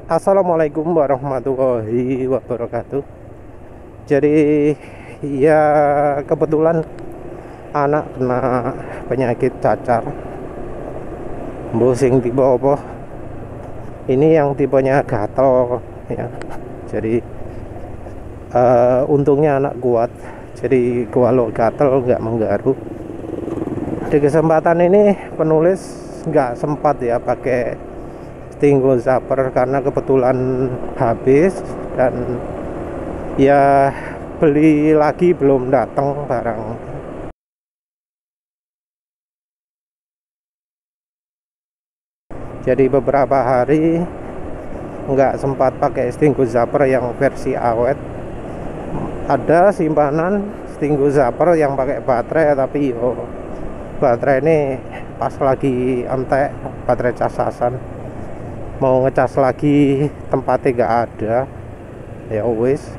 Assalamualaikum warahmatullahi wabarakatuh. Jadi ya kebetulan anak kena penyakit cacar. Mbusing tipe apa? Ini yang tipenya gatal ya. Jadi untungnya anak kuat. Jadi kalau gatal nggak menggaru. Di kesempatan ini penulis nggak sempat ya pakai Stingo Zapper karena kebetulan habis, dan ya beli lagi belum datang barang. Jadi beberapa hari nggak sempat pakai Stingo Zapper yang versi awet. Ada simpanan Stingo Zapper yang pakai baterai, tapi baterai ini pas lagi entek, baterai casasan, mau ngecas lagi tempatnya nggak ada ya wis.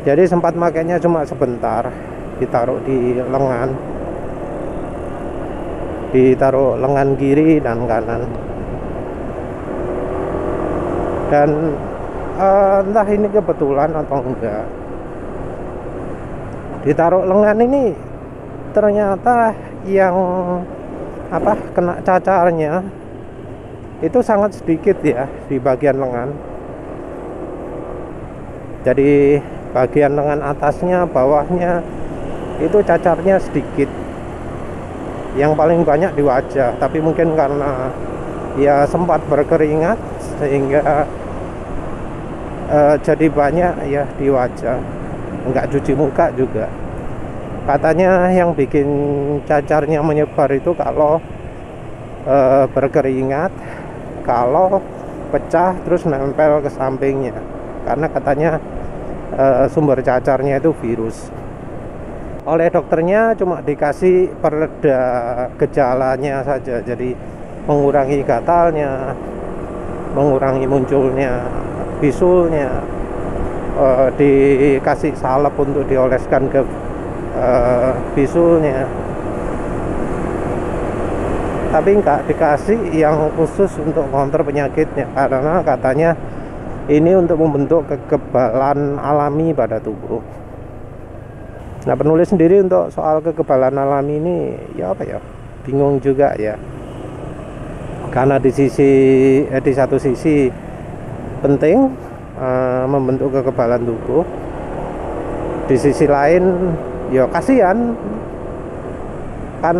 Jadi sempat makainya cuma sebentar, ditaruh lengan kiri dan kanan. Dan entah ini kebetulan atau enggak, ditaruh lengan ini ternyata yang kena cacarnya itu sangat sedikit ya di bagian lengan. Jadi bagian lengan atasnya, bawahnya itu cacarnya sedikit. Yang paling banyak di wajah, tapi mungkin karena ya sempat berkeringat sehingga jadi banyak ya di wajah. Enggak cuci muka juga. Katanya yang bikin cacarnya menyebar itu kalau berkeringat, kalau pecah terus nempel ke sampingnya, karena katanya sumber cacarnya itu virus. Oleh dokternya cuma dikasih pereda gejalanya saja, jadi mengurangi gatalnya, mengurangi munculnya bisulnya, dikasih salep untuk dioleskan ke bisulnya, tapi nggak dikasih yang khusus untuk counter penyakitnya, karena katanya ini untuk membentuk kekebalan alami pada tubuh. Nah, penulis sendiri untuk soal kekebalan alami ini ya bingung juga ya, karena di satu sisi penting membentuk kekebalan tubuh, di sisi lain ya kasihan kan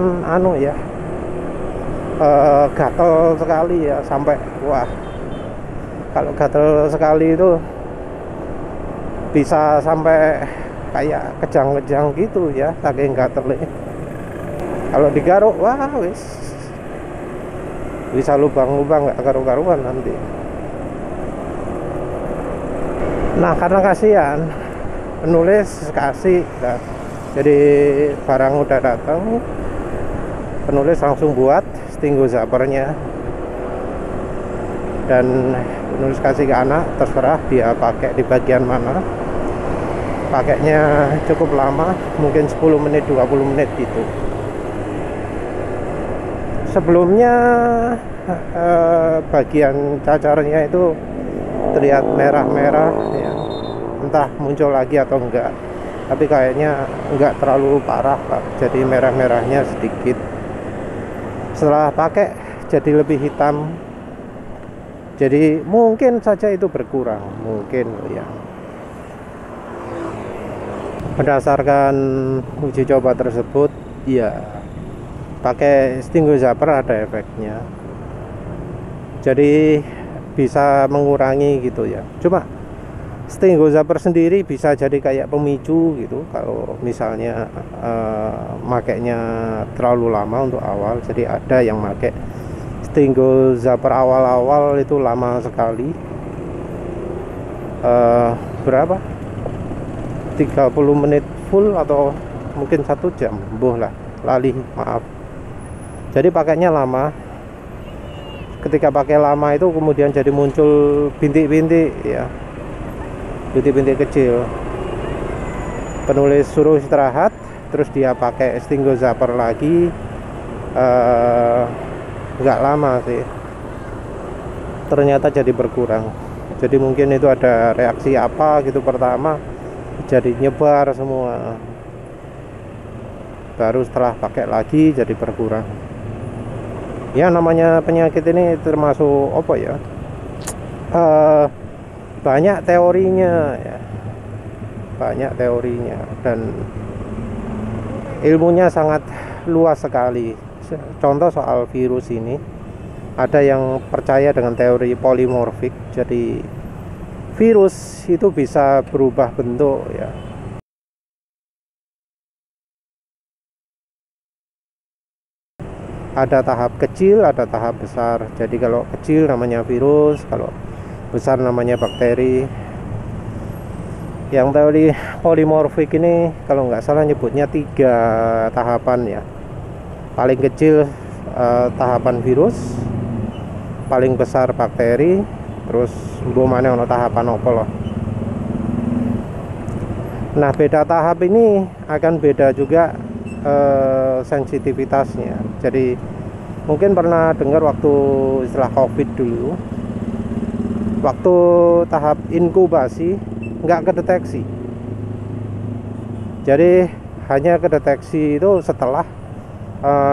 gatel sekali ya, sampai kalau gatel sekali itu bisa sampai kayak kejang-kejang gitu ya, saking gatelnya. Kalau digaruk wis bisa lubang-lubang nggak karu-karuan nanti. Nah, karena kasihan, penulis kasih nah, jadi barang udah datang, penulis langsung buat Stingo Zappernya, dan penulis kasih ke anak, terserah dia pakai di bagian mana. Pakainya cukup lama, mungkin 10 menit 20 menit gitu. Sebelumnya bagian cacarnya itu terlihat merah-merah ya, entah muncul lagi atau enggak, tapi kayaknya enggak terlalu parah Pak. Jadi merah-merahnya sedikit. Setelah pakai jadi lebih hitam, jadi mungkin saja itu berkurang, mungkin ya. Berdasarkan uji coba tersebut ya, pakai Stingo Zapper ada efeknya, jadi bisa mengurangi gitu ya. Cuma Stingo Zapper sendiri bisa jadi kayak pemicu gitu kalau misalnya makainya terlalu lama untuk awal. Jadi ada yang pakai Stingo Zapper awal-awal itu lama sekali, berapa 30 menit full atau mungkin 1 jam, lah lali, maaf. Jadi pakainya lama. Ketika pakai lama itu kemudian jadi muncul bintik-bintik ya, bintik-bintik kecil. Penulis suruh istirahat, terus dia pakai Stingo Zapper lagi. Nggak lama sih, ternyata jadi berkurang. Jadi mungkin itu ada reaksi apa gitu, pertama jadi nyebar semua, baru setelah pakai lagi jadi berkurang. Ya namanya penyakit ini termasuk apa ya, banyak teorinya ya, banyak teorinya, dan ilmunya sangat luas sekali. Contoh soal virus ini, ada yang percaya dengan teori polimorfik. Jadi virus itu bisa berubah bentuk ya. Ada tahap kecil, ada tahap besar. Jadi kalau kecil namanya virus, kalau besar namanya bakteri. Yang teori polimorfik ini kalau nggak salah nyebutnya 3 tahapan ya. Paling kecil tahapan virus, paling besar bakteri, terus mana ono tahapan apa loh. Nah beda tahap ini akan beda juga sensitivitasnya. Jadi mungkin pernah dengar waktu istilah COVID dulu, waktu tahap inkubasi nggak kedeteksi. Jadi hanya kedeteksi itu setelah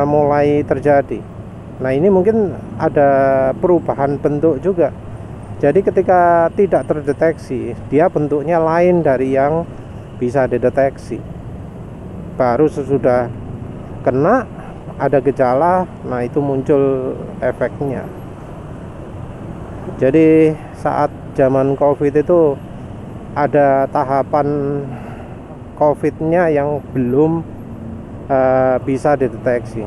mulai terjadi. Nah ini mungkin ada perubahan bentuk juga. Jadi ketika tidak terdeteksi, dia bentuknya lain dari yang bisa dideteksi. Baru sesudah kena ada gejala, nah itu muncul efeknya. Jadi saat zaman COVID itu ada tahapan COVID-nya yang belum bisa dideteksi.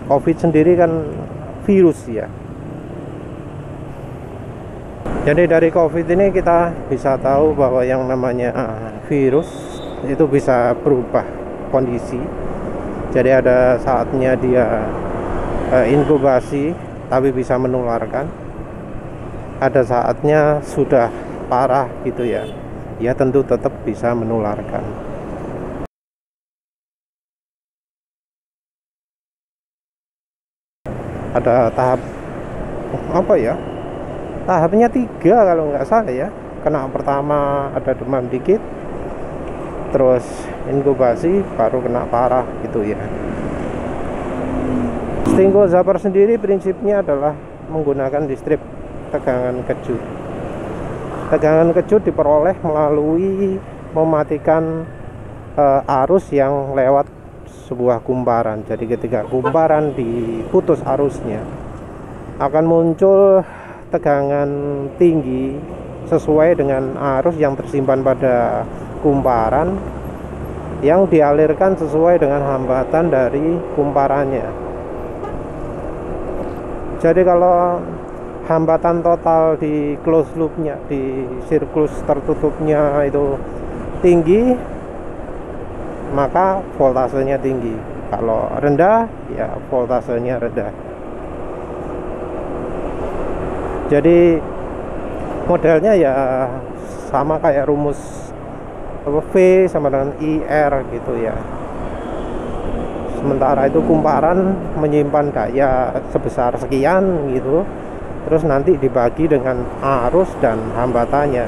COVID sendiri kan virus ya. Jadi dari COVID ini kita bisa tahu bahwa yang namanya virus itu bisa berubah kondisi. Jadi ada saatnya dia inkubasi tapi bisa menularkan. Ada saatnya sudah parah gitu ya. Ya tentu tetap bisa menularkan. Ada tahap apa ya? Tahapnya 3 kalau nggak salah ya. Kena pertama ada demam dikit, terus inkubasi, baru kena parah gitu ya. Stingo Zapper sendiri prinsipnya adalah menggunakan distrip tegangan kejut. Tegangan kejut diperoleh melalui mematikan arus yang lewat sebuah kumparan. Jadi ketika kumparan diputus arusnya, akan muncul tegangan tinggi sesuai dengan arus yang tersimpan pada kumparan, yang dialirkan sesuai dengan hambatan dari kumparannya. Jadi kalau hambatan total di closed loopnya, di siklus tertutupnya itu tinggi, maka voltasenya tinggi. Kalau rendah, ya voltasenya rendah. Jadi modelnya ya sama kayak rumus V sama dengan IR gitu ya. Sementara itu kumparan menyimpan daya sebesar sekian gitu, terus nanti dibagi dengan arus dan hambatannya.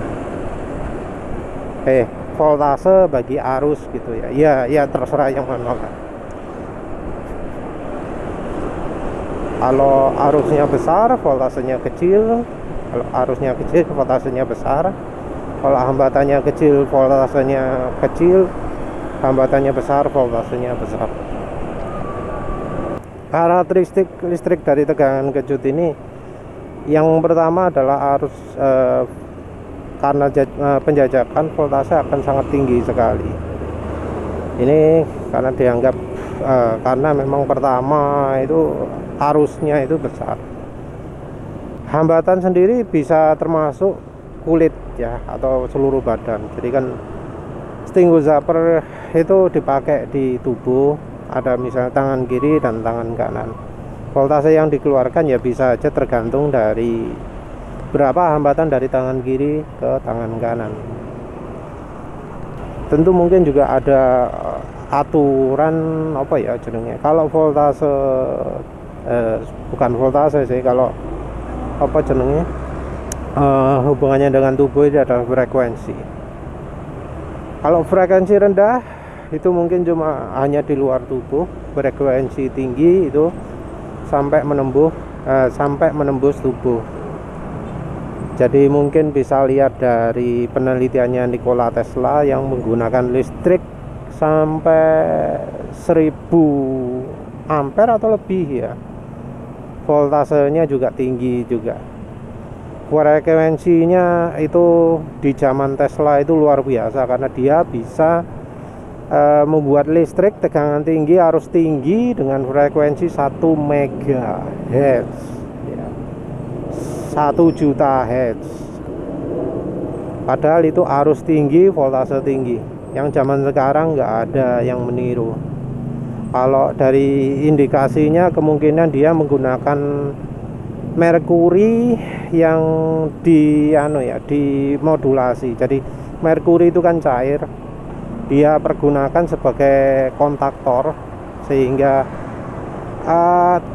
Voltase bagi arus gitu ya. Ya terserah yang mana lah. Kalau arusnya besar, voltasenya kecil. Kalau arusnya kecil, voltasenya besar. Kalau hambatannya kecil, voltasenya kecil. Hambatannya besar, voltasenya besar. Karakteristik listrik dari tegangan kejut ini, yang pertama adalah arus, karena penjajakan voltase akan sangat tinggi sekali. Ini karena dianggap karena memang pertama itu arusnya itu besar. Hambatan sendiri bisa termasuk kulit ya, atau seluruh badan. Jadi kan Stingo Zapper itu dipakai di tubuh, ada misalnya tangan kiri dan tangan kanan. Voltase yang dikeluarkan ya bisa aja tergantung dari berapa hambatan dari tangan kiri ke tangan kanan. Tentu mungkin juga ada aturan apa ya jenengnya. Kalau voltase bukan voltase sih, kalau apa jenengnya, hubungannya dengan tubuh itu adalah frekuensi. Kalau frekuensi rendah itu mungkin cuma hanya di luar tubuh. Frekuensi tinggi itu sampai menembus tubuh. Jadi mungkin bisa lihat dari penelitiannya Nikola Tesla yang menggunakan listrik sampai 1000 ampere atau lebih ya. Voltasenya juga tinggi juga. Frekuensinya itu di zaman Tesla itu luar biasa karena dia bisa membuat listrik tegangan tinggi, arus tinggi dengan frekuensi 1 MHz ya. 1 juta Hz. Padahal itu arus tinggi, voltase tinggi. Yang zaman sekarang nggak ada yang meniru. Kalau dari indikasinya kemungkinan dia menggunakan merkuri yang dimodulasi. Jadi merkuri itu kan cair, dia pergunakan sebagai kontaktor sehingga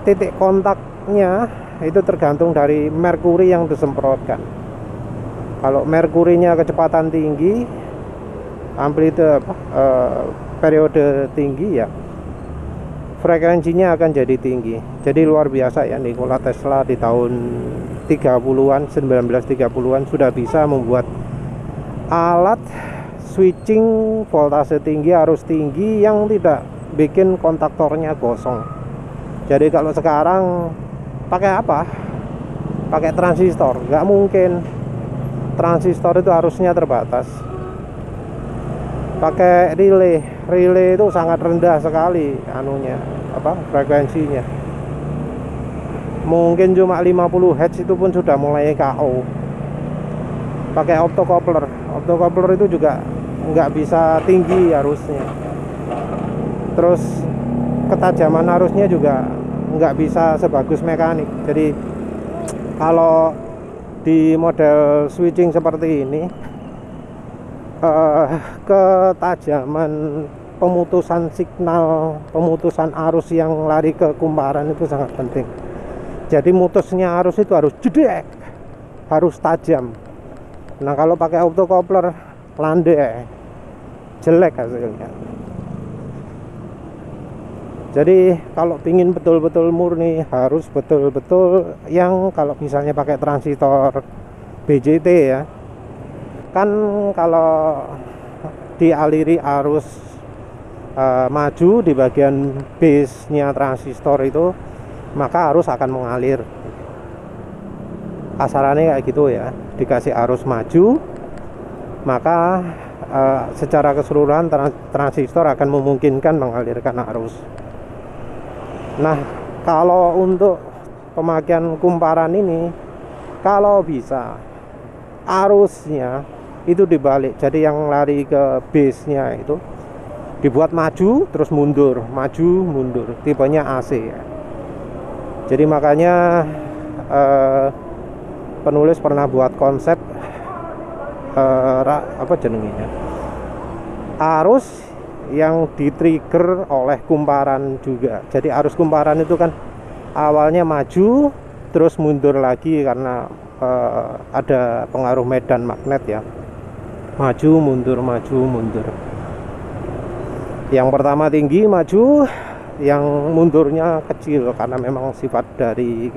titik kontaknya itu tergantung dari merkuri yang disemprotkan. Kalau merkurinya kecepatan tinggi, amplitude periode tinggi ya, frekuensinya akan jadi tinggi. Jadi luar biasa ya, Nikola Tesla di tahun 1930-an sudah bisa membuat alat switching voltase tinggi, arus tinggi yang tidak bikin kontaktornya gosong. Jadi kalau sekarang pakai apa? Pakai transistor, nggak mungkin. Transistor itu arusnya terbatas. Pakai relay itu sangat rendah sekali frekuensinya. Mungkin cuma 50 Hz itu pun sudah mulai KO. Pakai optocoupler itu juga nggak bisa tinggi arusnya. Terus ketajaman arusnya juga nggak bisa sebagus mekanik. Jadi kalau di model switching seperti ini, ketajaman pemutusan signal, pemutusan arus yang lari ke kumparan itu sangat penting. Jadi mutusnya arus itu harus jedek, harus tajam. Nah kalau pakai optocoupler landai, jelek hasilnya. Jadi kalau ingin betul-betul murni, harus betul-betul yang kalau misalnya pakai transistor BJT ya, kan kalau dialiri arus maju di bagian base-nya transistor itu, maka arus akan mengalir. Kasarannya kayak gitu ya, dikasih arus maju, maka secara keseluruhan transistor akan memungkinkan mengalirkan arus. Nah kalau untuk pemakaian kumparan ini, kalau bisa arusnya itu dibalik. Jadi yang lari ke base-nya itu dibuat maju terus mundur, maju mundur, tipenya AC ya. Jadi makanya penulis pernah buat konsep arus yang di-trigger oleh kumparan juga. Jadi arus kumparan itu kan awalnya maju terus mundur lagi karena ada pengaruh medan magnet ya. Maju mundur, maju mundur. Yang pertama tinggi maju, yang mundurnya kecil karena memang sifat dari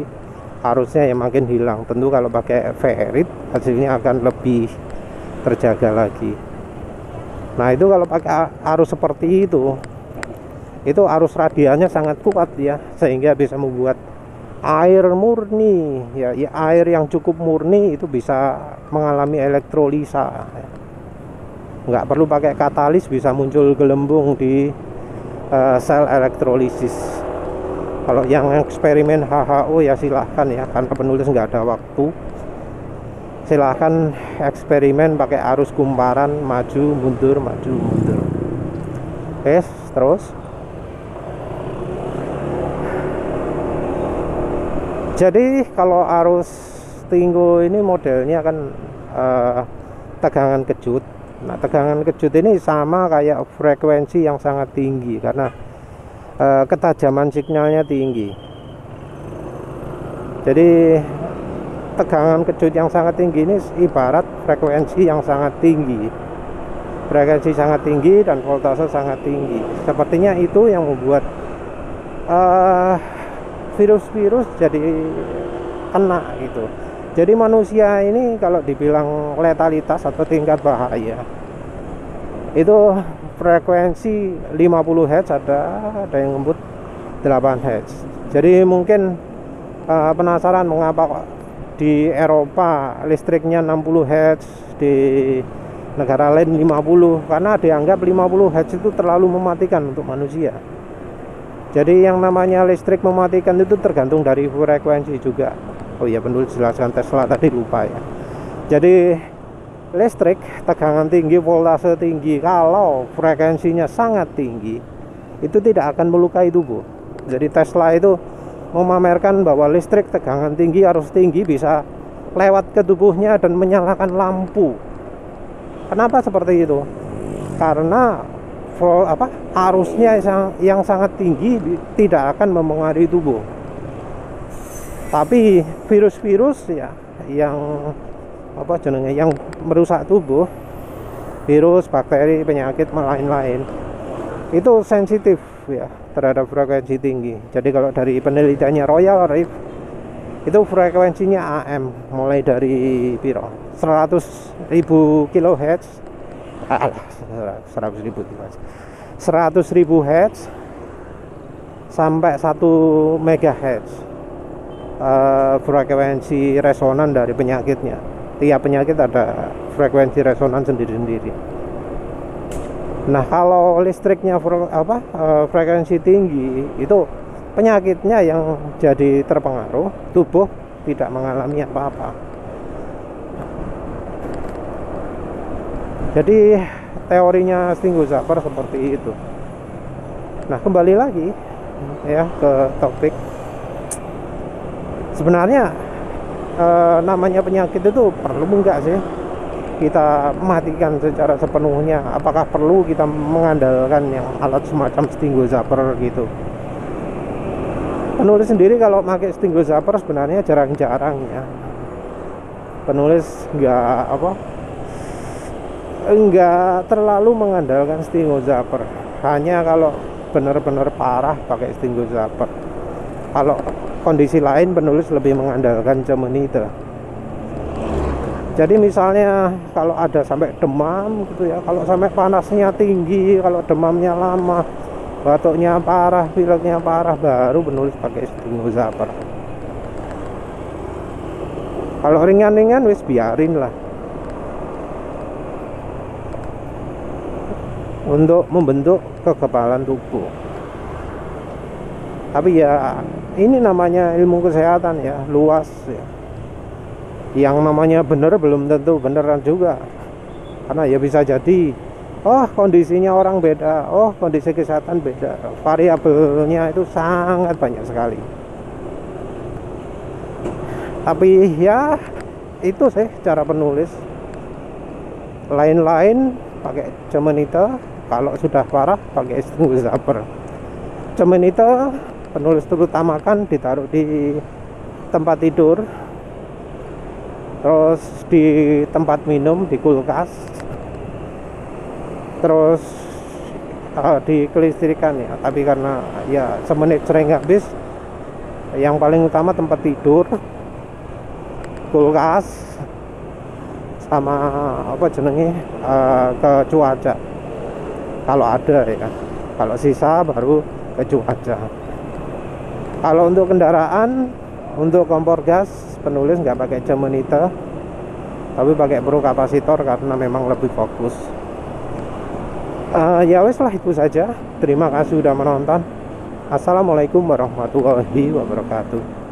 arusnya yang makin hilang. Tentu kalau pakai ferrit hasilnya akan lebih terjaga lagi. Nah itu kalau pakai arus seperti itu arus radialnya sangat kuat ya, sehingga bisa membuat air murni ya, air yang cukup murni itu bisa mengalami elektrolisa. Nggak perlu pakai katalis, bisa muncul gelembung di sel elektrolisis. Kalau yang eksperimen HHO ya silahkan ya, karena penulis nggak ada waktu. Silahkan eksperimen pakai arus kumparan, maju mundur, maju mundur. Oke, terus jadi kalau arus tinggo ini modelnya kan tegangan kejut. Nah tegangan kejut ini sama kayak frekuensi yang sangat tinggi karena ketajaman signalnya tinggi. Jadi tegangan kejut yang sangat tinggi ini ibarat frekuensi yang sangat tinggi. Frekuensi sangat tinggi dan voltase sangat tinggi. Sepertinya itu yang membuat virus-virus jadi kena gitu. Jadi manusia ini kalau dibilang letalitas atau tingkat bahaya itu frekuensi 50 Hz, ada yang nyebut 8 Hz. Jadi mungkin penasaran mengapa di Eropa listriknya 60 Hz, di negara lain 50, karena dianggap 50 Hz itu terlalu mematikan untuk manusia. Jadi yang namanya listrik mematikan itu tergantung dari frekuensi juga. Oh iya, benar jelaskan Tesla tadi, lupa ya. Jadi listrik tegangan tinggi, voltase tinggi, kalau frekuensinya sangat tinggi itu tidak akan melukai tubuh. Jadi Tesla itu memamerkan bahwa listrik tegangan tinggi, arus tinggi bisa lewat ke tubuhnya dan menyalakan lampu. Kenapa seperti itu? Karena arusnya yang sangat tinggi tidak akan mempengaruhi tubuh. Tapi virus-virus ya yang yang merusak tubuh, virus, bakteri, penyakit, lain-lain, itu sensitif ya terhadap frekuensi tinggi. Jadi kalau dari penelitiannya Royal Rift itu frekuensinya AM mulai dari 100.000 kHz 100.000 Hz sampai 1 MHz frekuensi resonan dari penyakitnya. Tiap penyakit ada frekuensi resonan sendiri-sendiri. Nah, kalau listriknya frekuensi tinggi, itu penyakitnya yang jadi terpengaruh, tubuh tidak mengalami apa-apa. Jadi teorinya Stinggo Zapper seperti itu. Nah, kembali lagi ya ke topik. Sebenarnya namanya penyakit itu perlu enggak sih kita matikan secara sepenuhnya? Apakah perlu kita mengandalkan yang alat semacam Stinggo Zapper gitu? Penulis sendiri kalau pakai Stinggo Zapper sebenarnya jarang-jarang ya. Penulis enggak terlalu mengandalkan Stinggo Zapper. Hanya kalau benar-benar parah pakai Stinggo Zapper. Kalau kondisi lain penulis lebih mengandalkan Cemenite. Jadi misalnya kalau ada sampai demam gitu ya, kalau sampai panasnya tinggi, kalau demamnya lama, batuknya parah, pileknya parah, baru penulis pakai Stinggo Zapper. Kalau ringan-ringan wis biarin lah, untuk membentuk kekebalan tubuh. Tapi ya ini namanya ilmu kesehatan ya, luas ya. Yang namanya benar belum tentu beneran juga, karena ya bisa jadi kondisinya orang beda, kondisi kesehatan beda, variabelnya itu sangat banyak sekali. Tapi ya itu sih cara penulis. Lain-lain pakai Cemenite, kalau sudah parah pakai Stinggo Zapper. Cemenite penulis terutamakan ditaruh di tempat tidur, terus di tempat minum, di kulkas, terus di kelistrikan ya. Tapi karena ya semenit sering habis, yang paling utama tempat tidur, kulkas, sama ke cuaca kalau ada ya. Kalau sisa baru ke cuaca. Kalau untuk kendaraan, untuk kompor gas, penulis nggak pakai Cemenite, tapi pakai Pro kapasitor karena memang lebih fokus. Ya wes lah, itu saja. Terima kasih sudah menonton. Assalamualaikum warahmatullahi wabarakatuh.